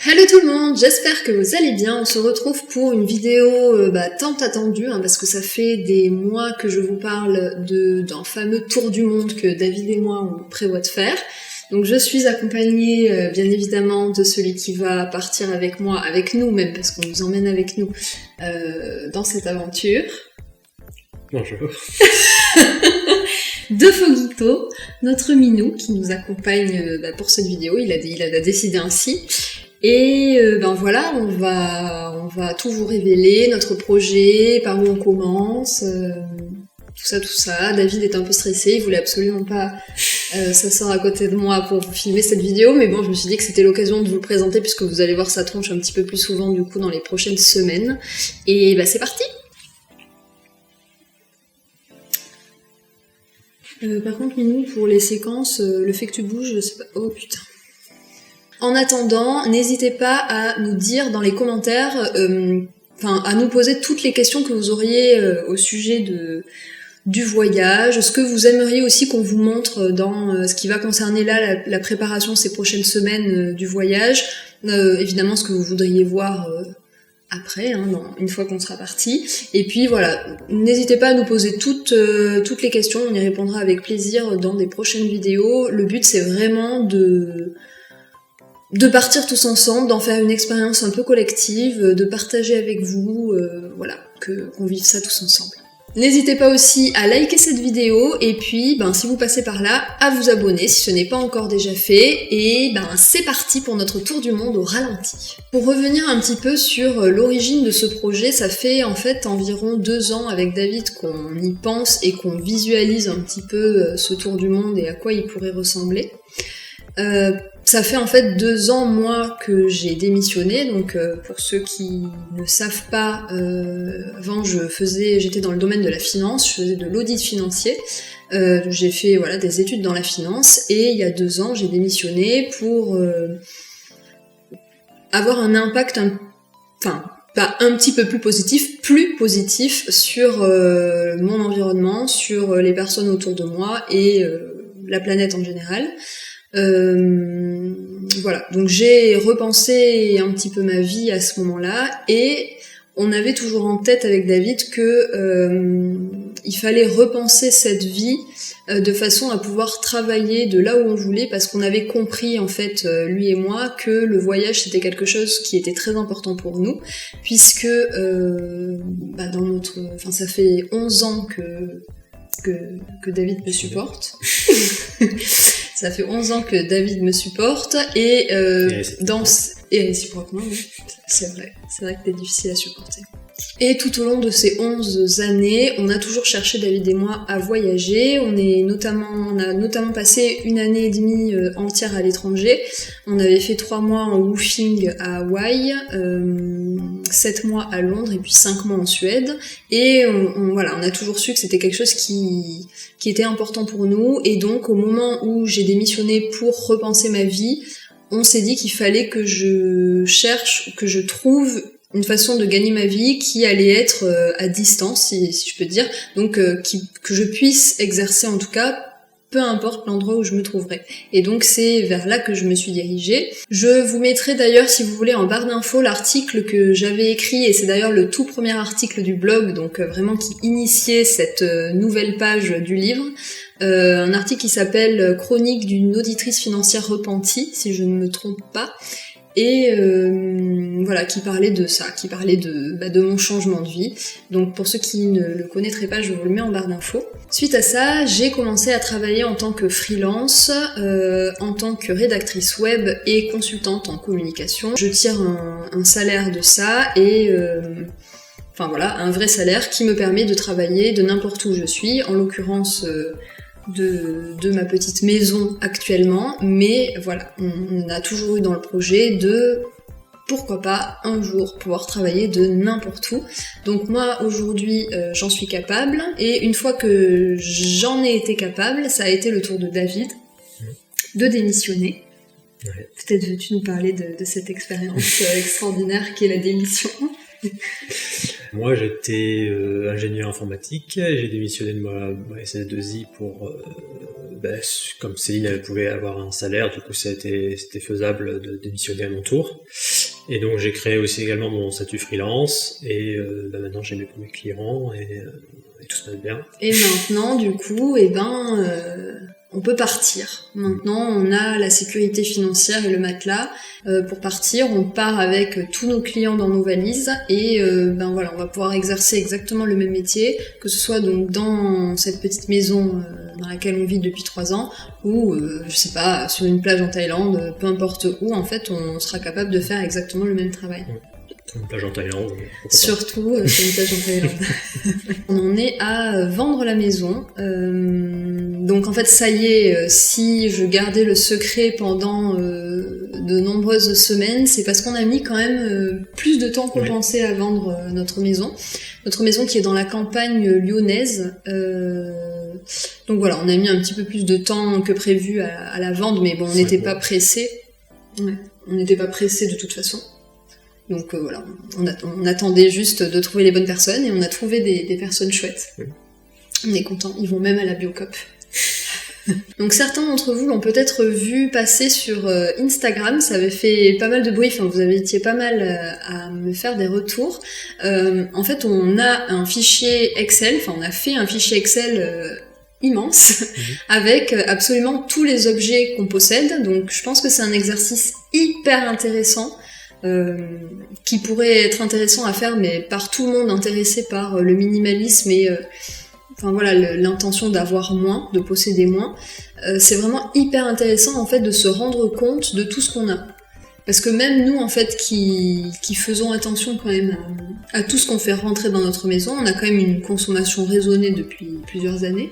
Hello tout le monde, j'espère que vous allez bien. On se retrouve pour une vidéo tant attendue, parce que ça fait des mois que je vous parle d'un fameux tour du monde que David et moi on prévoit de faire. Donc je suis accompagnée bien évidemment de celui qui va partir avec moi, avec nous même, parce qu'on nous emmène avec nous dans cette aventure. Bonjour. De Foguito, notre minou qui nous accompagne pour cette vidéo, il a décidé ainsi. Et voilà, on va tout vous révéler, notre projet, par où on commence, tout ça. David est un peu stressé, il voulait absolument pas s'asseoir à côté de moi pour vous filmer cette vidéo, mais bon, je me suis dit que c'était l'occasion de vous le présenter puisque vous allez voir sa tronche un petit peu plus souvent du coup dans les prochaines semaines. Et c'est parti! Par contre, Minou, pour les séquences, le fait que tu bouges, je sais pas... Oh putain. En attendant, n'hésitez pas à nous dire dans les commentaires, à nous poser toutes les questions que vous auriez au sujet du voyage, ce que vous aimeriez aussi qu'on vous montre dans ce qui va concerner là la préparation ces prochaines semaines du voyage, évidemment ce que vous voudriez voir après, une fois qu'on sera parti. Et puis voilà, n'hésitez pas à nous poser toutes les questions, on y répondra avec plaisir dans des prochaines vidéos. Le but c'est vraiment de partir tous ensemble, d'en faire une expérience un peu collective, de partager avec vous, qu'on vive ça tous ensemble. N'hésitez pas aussi à liker cette vidéo, et puis, si vous passez par là, à vous abonner si ce n'est pas encore déjà fait, et c'est parti pour notre tour du monde au ralenti. Pour revenir un petit peu sur l'origine de ce projet, ça fait en fait environ 2 ans avec David qu'on y pense et qu'on visualise un petit peu ce tour du monde et à quoi il pourrait ressembler. Ça fait en fait 2 ans, moi, que j'ai démissionné, donc pour ceux qui ne savent pas, avant j'étais dans le domaine de la finance, je faisais de l'audit financier, j'ai fait des études dans la finance, et il y a 2 ans j'ai démissionné pour avoir un impact, pas un petit peu plus positif sur mon environnement, sur les personnes autour de moi et la planète en général. Donc j'ai repensé un petit peu ma vie à ce moment-là, et on avait toujours en tête avec David que il fallait repenser cette vie de façon à pouvoir travailler de là où on voulait, parce qu'on avait compris en fait, lui et moi, que le voyage c'était quelque chose qui était très important pour nous, puisque ça fait 11 ans que David me supporte. Ça fait 11 ans que David me supporte, et réciproquement, oui. C'est vrai que c'est difficile à supporter. Et tout au long de ces 11 années, on a toujours cherché, David et moi, à voyager. On a notamment passé 1 année et demie entière à l'étranger. On avait fait 3 mois en woofing à Hawaï, 7 mois à Londres et puis 5 mois en Suède. Et on a toujours su que c'était quelque chose qui était important pour nous. Et donc, au moment où j'ai démissionné pour repenser ma vie, on s'est dit qu'il fallait que je trouve une façon de gagner ma vie qui allait être à distance, si je peux dire, donc que je puisse exercer en tout cas, peu importe l'endroit où je me trouverai. Et donc c'est vers là que je me suis dirigée. Je vous mettrai d'ailleurs, si vous voulez, en barre d'infos l'article que j'avais écrit, et c'est d'ailleurs le tout premier article du blog, donc vraiment qui initiait cette nouvelle page du livre. Un article qui s'appelle « Chronique d'une auditrice financière repentie », si je ne me trompe pas, et qui parlait de ça, qui parlait de mon changement de vie. Donc pour ceux qui ne le connaîtraient pas, je vous le mets en barre d'infos. Suite à ça, j'ai commencé à travailler en tant que freelance, en tant que rédactrice web et consultante en communication. Je tire un salaire de ça, et un vrai salaire qui me permet de travailler de n'importe où je suis, en l'occurrence de ma petite maison actuellement, mais voilà, on a toujours eu dans le projet de, pourquoi pas, un jour pouvoir travailler de n'importe où. Donc moi, aujourd'hui, j'en suis capable, et une fois que j'en ai été capable, ça a été le tour de David de démissionner. Ouais. Peut-être veux-tu nous parler de cette expérience extraordinaire qu'est la démission? Moi, j'étais ingénieur informatique, j'ai démissionné de ma SS2I pour, comme Céline, elle pouvait avoir un salaire, du coup c'était faisable de démissionner à mon tour. Et donc j'ai créé aussi également mon statut freelance et maintenant j'ai mes premiers clients et tout se passe bien. Et maintenant du coup, on peut partir. Maintenant, on a la sécurité financière et le matelas pour partir. On part avec tous nos clients dans nos valises et on va pouvoir exercer exactement le même métier, que ce soit donc dans cette petite maison dans laquelle on vit depuis 3 ans ou, je sais pas, sur une plage en Thaïlande, peu importe où, en fait, on sera capable de faire exactement le même travail. Sur une plage en Thaïlande. Surtout sur une plage en Thaïlande. On en est à vendre la maison. Donc en fait, ça y est, si je gardais le secret pendant de nombreuses semaines, c'est parce qu'on a mis quand même plus de temps qu'on pensait à vendre notre maison. Notre maison qui est dans la campagne lyonnaise. Donc voilà, on a mis un petit peu plus de temps que prévu à la vendre, mais bon, on n'était pas pressés. Ouais, on n'était pas pressés de toute façon. Donc voilà, on attendait juste de trouver les bonnes personnes et on a trouvé des personnes chouettes. Oui. On est contents, ils vont même à la Biocop. Donc certains d'entre vous l'ont peut-être vu passer sur Instagram, ça avait fait pas mal de bruit, vous avez été pas mal à me faire des retours. En fait, on a un fichier Excel, on a fait un fichier Excel immense avec absolument tous les objets qu'on possède. Donc je pense que c'est un exercice hyper intéressant. Qui pourrait être intéressant à faire, mais par tout le monde intéressé par le minimalisme et l'intention d'avoir moins, de posséder moins. C'est vraiment hyper intéressant en fait de se rendre compte de tout ce qu'on a. Parce que même nous en fait qui faisons attention quand même à tout ce qu'on fait rentrer dans notre maison, on a quand même une consommation raisonnée depuis plusieurs années.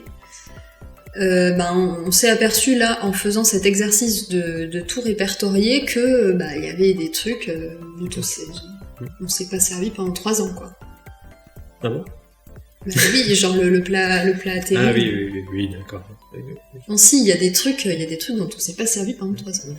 On s'est aperçu là en faisant cet exercice de tout répertorier que il y avait des trucs dont on s'est pas servi pendant 3 ans quoi. Ah bon? Oui, genre le plat à télé. Ah oui, d'accord. Non, si, il y a des trucs dont on s'est pas servi pendant 3 ans.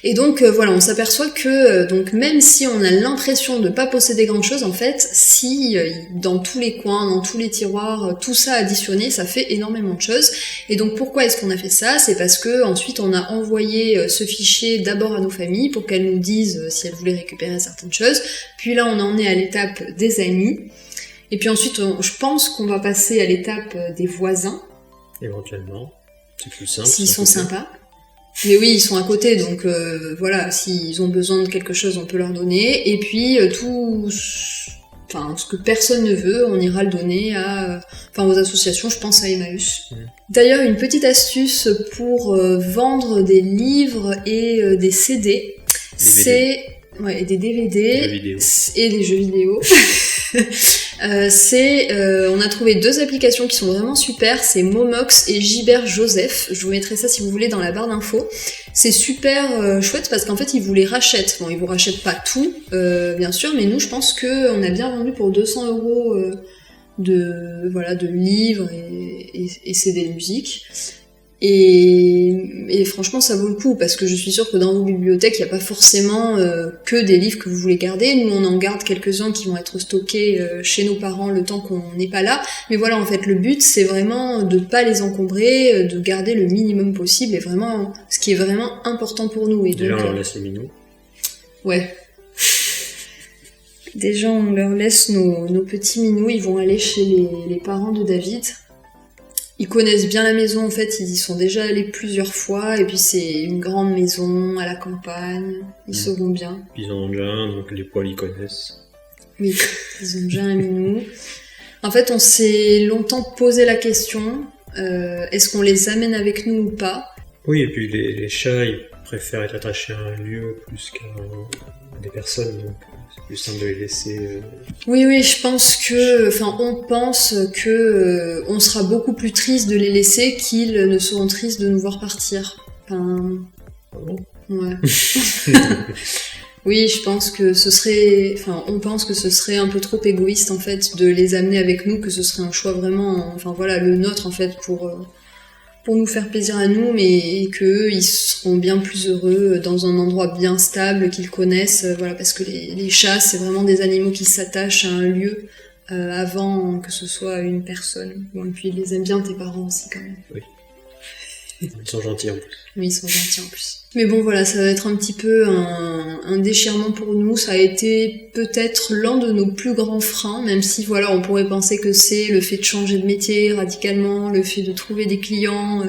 Et donc on s'aperçoit que donc même si on a l'impression de pas posséder grand chose, en fait, si dans tous les coins, dans tous les tiroirs, tout ça additionné, ça fait énormément de choses. Et donc pourquoi est-ce qu'on a fait ça? C'est parce que ensuite on a envoyé ce fichier d'abord à nos familles pour qu'elles nous disent si elles voulaient récupérer certaines choses. Puis là on en est à l'étape des amis. Et puis ensuite je pense qu'on va passer à l'étape des voisins. Éventuellement, c'est plus simple. S'ils sont sympas. Mais oui, ils sont à côté, donc s'ils ont besoin de quelque chose, on peut leur donner. Et puis ce que personne ne veut, on ira le donner aux associations, je pense à Emmaüs. D'ailleurs, une petite astuce pour vendre des livres et des CD, et des DVD et des jeux vidéo. On a trouvé 2 applications qui sont vraiment super, c'est Momox et Gilbert Joseph. Je vous mettrai ça si vous voulez dans la barre d'infos. C'est super chouette parce qu'en fait ils vous les rachètent. Bon, ils vous rachètent pas tout, bien sûr, mais nous je pense qu'on a bien vendu pour 200 € de livres et CD de musique. Et franchement ça vaut le coup parce que je suis sûre que dans vos bibliothèques il n'y a pas forcément que des livres que vous voulez garder. Nous on en garde quelques-uns qui vont être stockés chez nos parents le temps qu'on n'est pas là, mais voilà, en fait le but c'est vraiment de pas les encombrer, de garder le minimum possible et vraiment ce qui est vraiment important pour nous. Et déjà donc, on leur laisse les minous. Ouais. Déjà on leur laisse nos petits minous, ils vont aller chez les parents de David. Ils connaissent bien la maison, en fait, ils y sont déjà allés plusieurs fois, et puis c'est une grande maison, à la campagne, ils sauront bien. Ils en ont déjà un, donc les poils ils connaissent. Oui, ils ont déjà un minou. En fait, on s'est longtemps posé la question, est-ce qu'on les amène avec nous ou pas? Oui, et puis les chats, ils préfèrent être attachés à un lieu plus qu'à des personnes, donc c'est plus simple de les laisser... Oui, je pense que... on pense que on sera beaucoup plus triste de les laisser qu'ils ne seront tristes de nous voir partir. Ah bon? Ouais. Oui, je pense que ce serait... on pense que ce serait un peu trop égoïste, en fait, de les amener avec nous, que ce serait un choix vraiment... le nôtre, en fait, pour nous faire plaisir à nous, mais qu'eux, ils seront bien plus heureux dans un endroit bien stable, qu'ils connaissent, parce que les chats, c'est vraiment des animaux qui s'attachent à un lieu avant que ce soit une personne. Bon, et puis ils les aiment bien, tes parents aussi, quand même. Oui. Ils sont gentils en plus. Mais ils sont gentils en plus. Mais bon voilà, ça va être un petit peu un déchirement pour nous. Ça a été peut-être l'un de nos plus grands freins, même si voilà, on pourrait penser que c'est le fait de changer de métier radicalement, le fait de trouver des clients.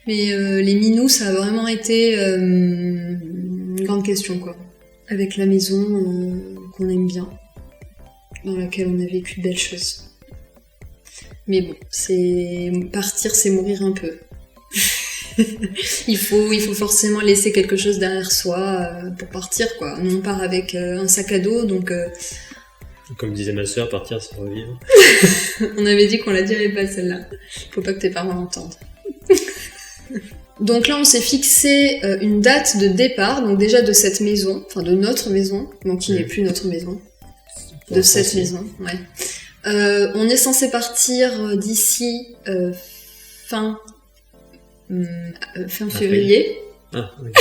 Mais les minous, ça a vraiment été une grande question quoi. Avec la maison qu'on aime bien, dans laquelle on a vécu de belles choses. Mais bon, partir, c'est mourir un peu. il faut forcément laisser quelque chose derrière soi pour partir quoi. Nous on part avec un sac à dos donc comme disait ma sœur, partir c'est revivre. On avait dit qu'on la dirait pas celle-là. Faut pas que tes parents l'entendent. Donc là on s'est fixé une date de départ, donc déjà de cette maison, enfin de notre maison, donc qui n'est plus notre maison. De cette maison, ouais. On est censé partir d'ici fin février. Ah, oui.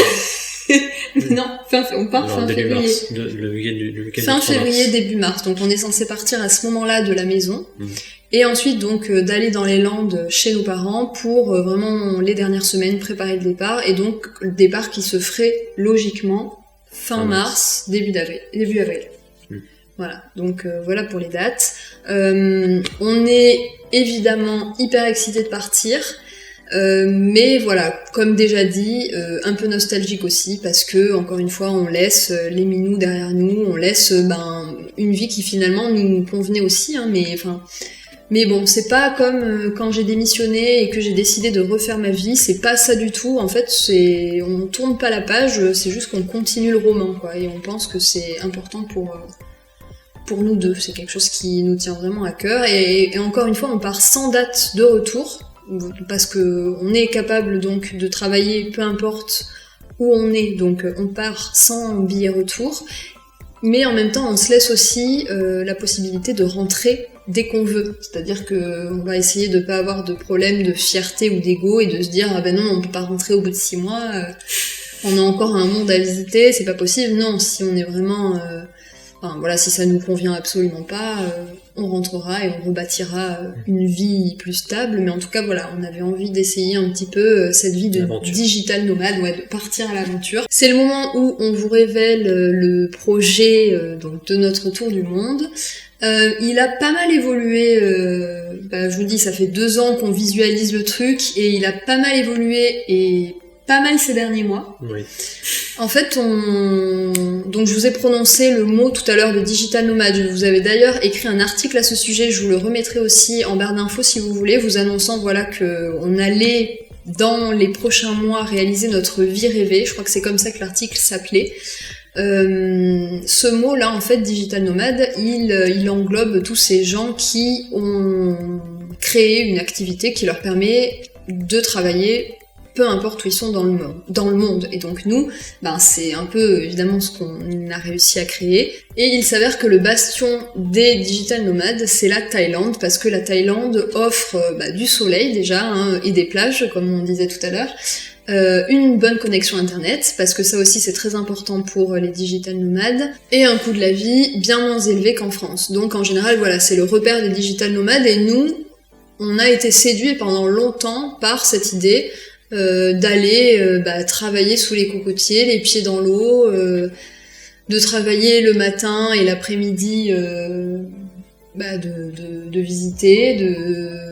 Non, on part fin février. Mars, le week-end fin février, début mars. Donc on est censé partir à ce moment-là de la maison. Et ensuite donc d'aller dans les Landes chez nos parents pour vraiment les dernières semaines préparer le départ. Et donc le départ qui se ferait logiquement fin mars, début avril. Voilà, donc voilà pour les dates. On est évidemment hyper excités de partir. Mais voilà, comme déjà dit, un peu nostalgique aussi parce que encore une fois on laisse les minous derrière nous, on laisse une vie qui finalement nous convenait aussi, hein, mais bon, c'est pas comme quand j'ai démissionné et que j'ai décidé de refaire ma vie, c'est pas ça du tout. En fait, on tourne pas la page, c'est juste qu'on continue le roman, quoi, et on pense que c'est important pour nous deux. C'est quelque chose qui nous tient vraiment à cœur. Et encore une fois, on part sans date de retour. Parce que on est capable donc de travailler peu importe où on est, donc on part sans billet retour, mais en même temps on se laisse aussi la possibilité de rentrer dès qu'on veut, c'est-à-dire que on va essayer de pas avoir de problème de fierté ou d'ego et de se dire ah ben non on peut pas rentrer au bout de 6 mois, on a encore un monde à visiter, c'est pas possible. Non, si on est vraiment enfin voilà, si ça nous convient absolument pas, on rentrera et on rebâtira une vie plus stable, mais en tout cas voilà, on avait envie d'essayer un petit peu cette vie de digital nomade, ouais, de partir à l'aventure. C'est le moment où on vous révèle le projet donc de notre tour du monde. Il a pas mal évolué, je vous dis, ça fait 2 ans qu'on visualise le truc, et il a pas mal évolué, et pas mal ces derniers mois. Oui. En fait, donc je vous ai prononcé le mot tout à l'heure de digital nomade. Je vous avais d'ailleurs écrit un article à ce sujet, je vous le remettrai aussi en barre d'infos si vous voulez, vous annonçant voilà que on allait dans les prochains mois réaliser notre vie rêvée. Je crois que c'est comme ça que l'article s'appelait. Ce mot-là, en fait, digital nomade, il englobe tous ces gens qui ont créé une activité qui leur permet de travailler peu importe où ils sont dans le monde. Et donc nous, c'est un peu évidemment ce qu'on a réussi à créer. Et il s'avère que le bastion des digital nomades, c'est la Thaïlande, parce que la Thaïlande offre du soleil déjà, hein, et des plages, comme on disait tout à l'heure, une bonne connexion internet, parce que ça aussi c'est très important pour les digital nomades, et un coût de la vie bien moins élevé qu'en France. Donc en général, voilà, c'est le repère des digital nomades, et nous, on a été séduits pendant longtemps par cette idée d'aller travailler sous les cocotiers, les pieds dans l'eau, de travailler le matin et l'après-midi, de visiter,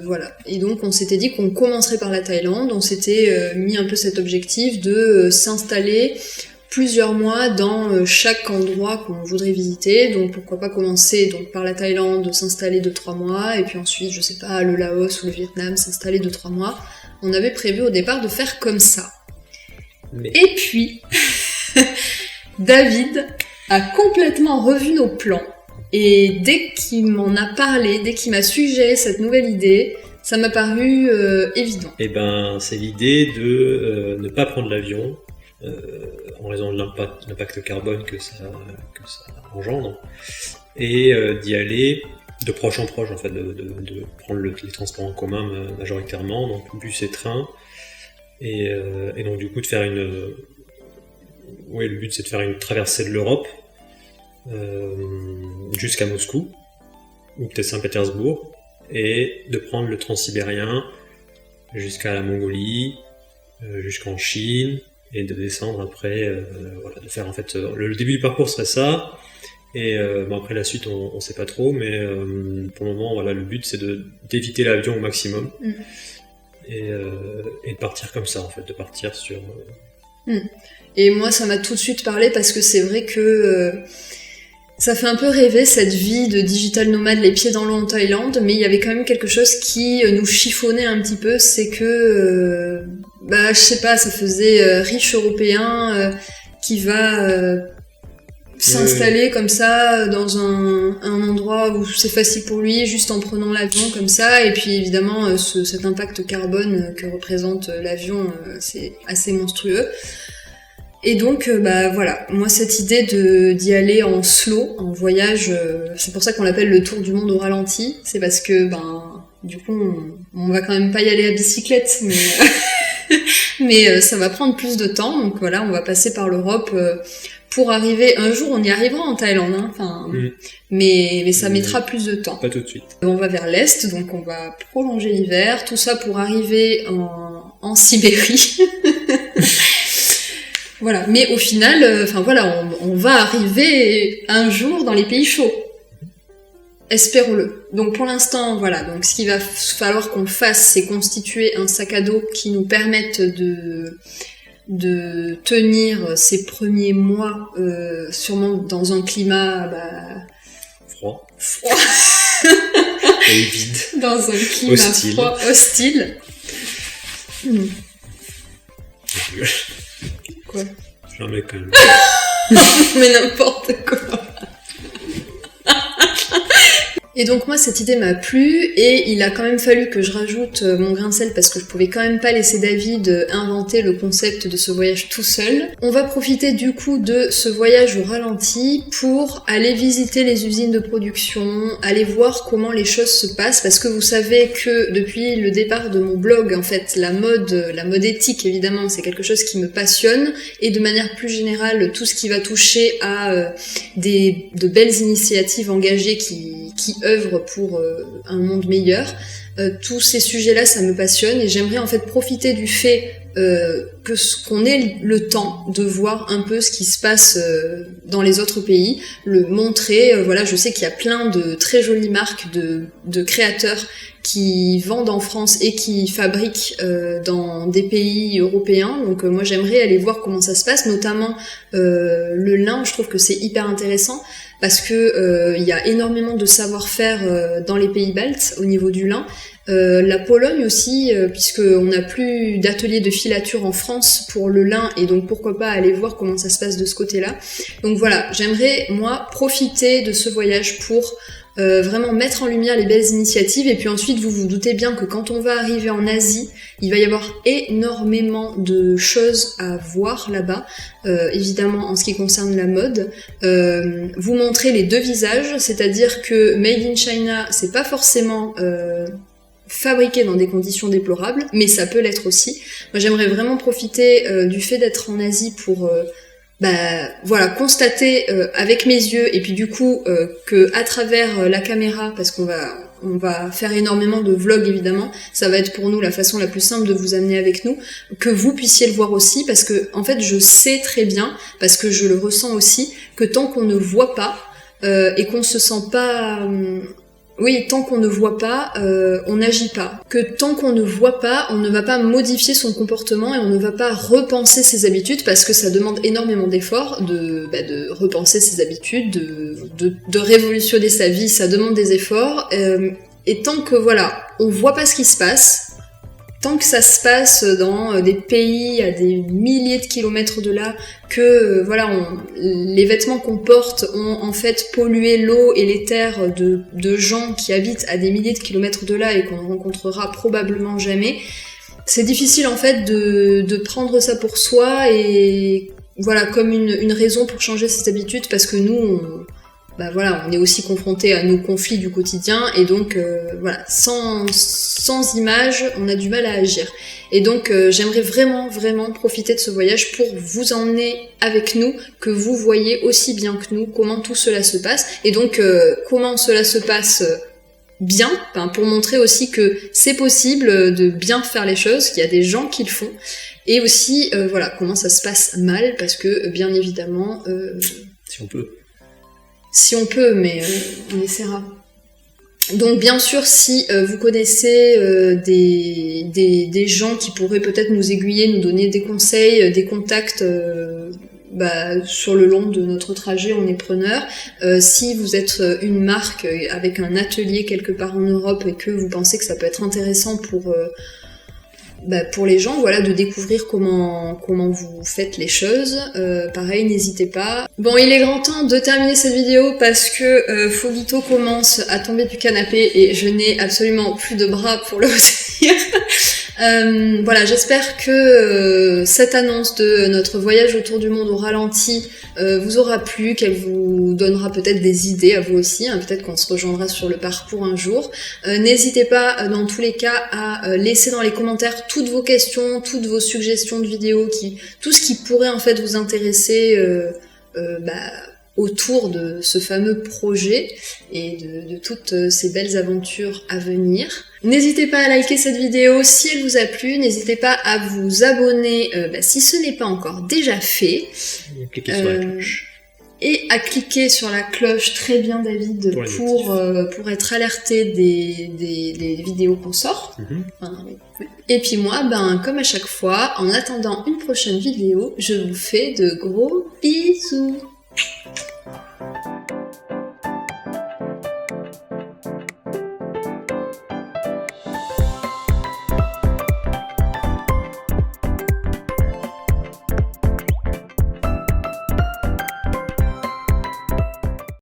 voilà. Et donc on s'était dit qu'on commencerait par la Thaïlande, on s'était mis un peu cet objectif de s'installer plusieurs mois dans chaque endroit qu'on voudrait visiter, donc pourquoi pas commencer donc par la Thaïlande, s'installer 2-3 mois, et puis ensuite, je sais pas, le Laos ou le Vietnam, s'installer 2-3 mois. On avait prévu au départ de faire comme ça. Et puis, David a complètement revu nos plans, et dès qu'il m'en a parlé, dès qu'il m'a suggéré cette nouvelle idée, ça m'a paru évident. Et c'est l'idée de ne pas prendre l'avion, en raison de l'impact carbone que ça engendre, et d'y aller de proche en proche, en fait, de prendre les transports en commun majoritairement, donc bus et train, et donc du coup de faire le but c'est de faire une traversée de l'Europe jusqu'à Moscou, ou peut-être Saint-Pétersbourg, et de prendre le transsibérien jusqu'à la Mongolie, jusqu'en Chine, et de descendre après, voilà, de faire en fait le début du parcours serait ça. Et bon, après la suite on sait pas trop, mais pour le moment voilà, le but c'est d'éviter l'avion au maximum et de partir comme ça en fait, de partir sur. Et moi ça m'a tout de suite parlé parce que c'est vrai que ça fait un peu rêver cette vie de digital nomade les pieds dans l'eau en Thaïlande, mais il y avait quand même quelque chose qui nous chiffonnait un petit peu, c'est que je sais pas, ça faisait riche européen qui va s'installer comme ça dans un endroit où c'est facile pour lui, juste en prenant l'avion comme ça, et puis évidemment cet impact carbone que représente l'avion, c'est assez monstrueux. Et donc voilà, moi cette idée d'y aller en slow, en voyage, c'est pour ça qu'on l'appelle le tour du monde au ralenti, c'est parce que du coup on va quand même pas y aller à bicyclette, mais ça va prendre plus de temps, donc voilà, on va passer par l'Europe pour arriver, un jour on y arrivera en Thaïlande, hein, mais ça mettra plus de temps. Pas tout de suite. On va vers l'est, donc on va prolonger l'hiver, tout ça pour arriver en Sibérie. Voilà, mais au final, on va arriver un jour dans les pays chauds. Espérons-le. Donc pour l'instant, voilà, donc ce qu'il va falloir qu'on fasse, c'est constituer un sac à dos qui nous permette de tenir ces premiers mois sûrement dans un climat froid et vide, dans un climat hostile. Froid, hostile. Quoi? J'en mets quand même. Mais n'importe quoi. Et donc moi cette idée m'a plu et il a quand même fallu que je rajoute mon grain de sel parce que je pouvais quand même pas laisser David inventer le concept de ce voyage tout seul. On va profiter du coup de ce voyage au ralenti pour aller visiter les usines de production, aller voir comment les choses se passent parce que vous savez que depuis le départ de mon blog en fait la mode éthique évidemment c'est quelque chose qui me passionne et de manière plus générale tout ce qui va toucher à de belles initiatives engagées qui œuvrent pour un monde meilleur. Tous ces sujets-là, ça me passionne et j'aimerais en fait profiter du fait qu'on ait le temps de voir un peu ce qui se passe dans les autres pays, le montrer. Voilà, je sais qu'il y a plein de très jolies marques de créateurs qui vendent en France et qui fabriquent dans des pays européens. Donc moi j'aimerais aller voir comment ça se passe, notamment le lin, je trouve que c'est hyper intéressant parce que y a énormément de savoir-faire dans les pays baltes au niveau du lin. La Pologne aussi, puisqu'on n'a plus d'atelier de filature en France pour le lin, et donc pourquoi pas aller voir comment ça se passe de ce côté-là. Donc voilà, j'aimerais, moi, profiter de ce voyage pour vraiment mettre en lumière les belles initiatives, et puis ensuite, vous vous doutez bien que quand on va arriver en Asie, il va y avoir énormément de choses à voir là-bas, évidemment en ce qui concerne la mode. Vous montrer les deux visages, c'est-à-dire que Made in China, c'est pas forcément fabriqué dans des conditions déplorables, mais ça peut l'être aussi. Moi j'aimerais vraiment profiter du fait d'être en Asie pour constater avec mes yeux et puis du coup que à travers la caméra, parce qu'on va faire énormément de vlogs évidemment, ça va être pour nous la façon la plus simple de vous amener avec nous, que vous puissiez le voir aussi, parce que en fait je sais très bien, parce que je le ressens aussi, que tant qu'on ne voit pas et qu'on se sent pas tant qu'on ne voit pas, on n'agit pas. Que tant qu'on ne voit pas, on ne va pas modifier son comportement et on ne va pas repenser ses habitudes parce que ça demande énormément d'efforts de repenser ses habitudes, de révolutionner sa vie, ça demande des efforts. Et tant que on voit pas ce qui se passe, tant que ça se passe dans des pays à des milliers de kilomètres de là, que les vêtements qu'on porte ont en fait pollué l'eau et les terres de gens qui habitent à des milliers de kilomètres de là et qu'on ne rencontrera probablement jamais, c'est difficile en fait de prendre ça pour soi et comme une raison pour changer ses habitudes, parce que nous on est aussi confronté à nos conflits du quotidien et donc sans images, on a du mal à agir. Et donc j'aimerais vraiment profiter de ce voyage pour vous emmener avec nous, que vous voyez aussi bien que nous comment tout cela se passe. Et donc comment cela se passe bien, pour montrer aussi que c'est possible de bien faire les choses, qu'il y a des gens qui le font, et aussi voilà comment ça se passe mal, parce que bien évidemment si on peut, mais on essaiera. Donc bien sûr, si vous connaissez des gens qui pourraient peut-être nous aiguiller, nous donner des conseils, des contacts sur le long de notre trajet, on est preneur. Si vous êtes une marque avec un atelier quelque part en Europe et que vous pensez que ça peut être intéressant pour les gens, voilà, de découvrir comment vous faites les choses, pareil, n'hésitez pas. Bon, il est grand temps de terminer cette vidéo parce que Foguito commence à tomber du canapé et je n'ai absolument plus de bras pour le retenir. Voilà, j'espère que cette annonce de notre voyage autour du monde au ralenti vous aura plu, qu'elle vous donnera peut-être des idées à vous aussi, hein, peut-être qu'on se rejoindra sur le parcours un jour. N'hésitez pas dans tous les cas à laisser dans les commentaires toutes vos questions, toutes vos suggestions de vidéos, tout ce qui pourrait en fait vous intéresser autour de ce fameux projet et de toutes ces belles aventures à venir. N'hésitez pas à liker cette vidéo si elle vous a plu, n'hésitez pas à vous abonner si ce n'est pas encore déjà fait. Cliquez sur la cloche. Et à cliquer sur la cloche, très bien David, pour être alerté des vidéos qu'on sort. Et puis moi, comme à chaque fois, en attendant une prochaine vidéo, je vous fais de gros bisous.